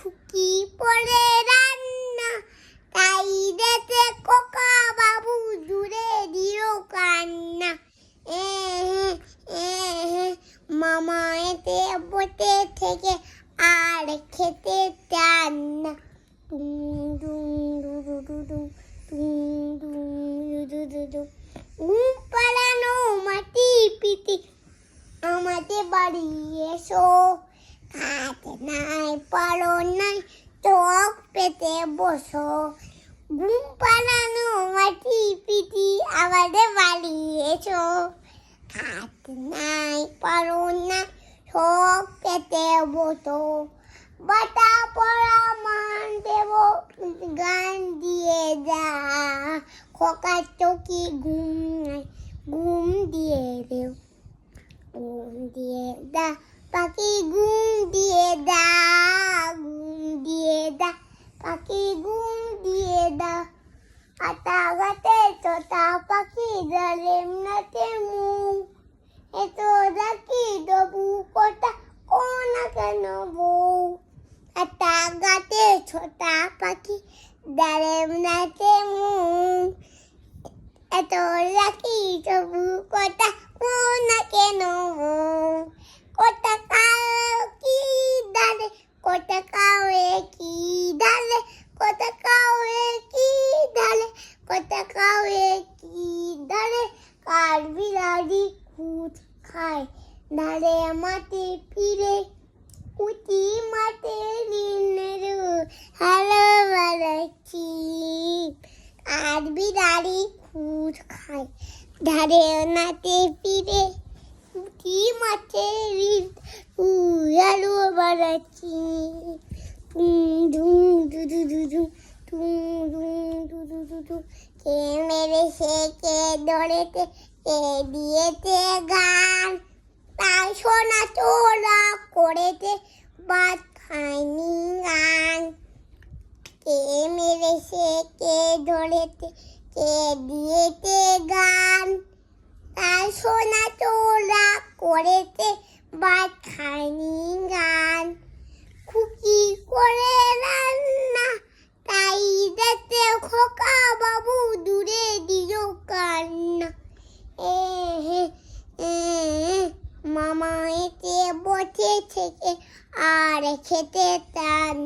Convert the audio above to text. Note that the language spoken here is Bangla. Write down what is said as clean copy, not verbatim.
খুকি পরে রান্না, তাই রেতে কোকা বাবু দূরে দিও কান্না। মামা এতে বসে থেকে আর খেতে চান না। ঘুম পাড়ানো মাটি পিটি আমাদের বাড়ি এসো, খাতে নাই পারো নাই চোখ পেতে বসো। ঘুম পাড়ানো মাটি পিটি আমাদের বাড়ি এসো, খাতে নাই পারো নাই চোখ পেতে বসো। বাটা পড়া মান দেব গান দিয়ে যা, খোকার চোখে ঘুম দিয়ে দেও। ঘুম দিয়ে দা পাখি ঘুম দিয়ে দা, ঘুম দিয়ে দা পাখি ঘুম দিয়ে দা। আটা গাতে তোতা পাখি জলে নাচে মুখ, এত ডাকি দেবু কোটা কোনা কেন বউ। আটা গাতে ছোটা পাখি ডালে নাচে মুখ, এত ডাকি দেবু কোটা কোনা কেন বউ। কোটা কাও কি ডালে, কোটা কাওয়ে কি ডালে, কোটা কাওয়ে কি ডালে, কোটা কাওয়ে কি ডালে। কার বিড়ালি খুদ খায় ডালে মাটি ফিরে, কুটি মাঠে ঋণের হালো বাড়াচ্ছি। কার বিড়ালি খুদ খায় ডালে মাটি ফিরে, কুটি মাঠে হালো বাড়াচ্ছি। কে মেরেছে কে ধরেছে কে দিয়েছে গান, তাই সোনা চোরা করেছে ভাত খায়নি গান। কে মেরেছে কে ধরেছে কে দিয়েছে গান, তাই সোনা চোরা করেছে ভাত খায়নি গান। খুকি করে রান্না, তাই রেতে খোকা বাবু দূরে দিও কান্না। মামা এতে বসে থেকে আর খেতে চান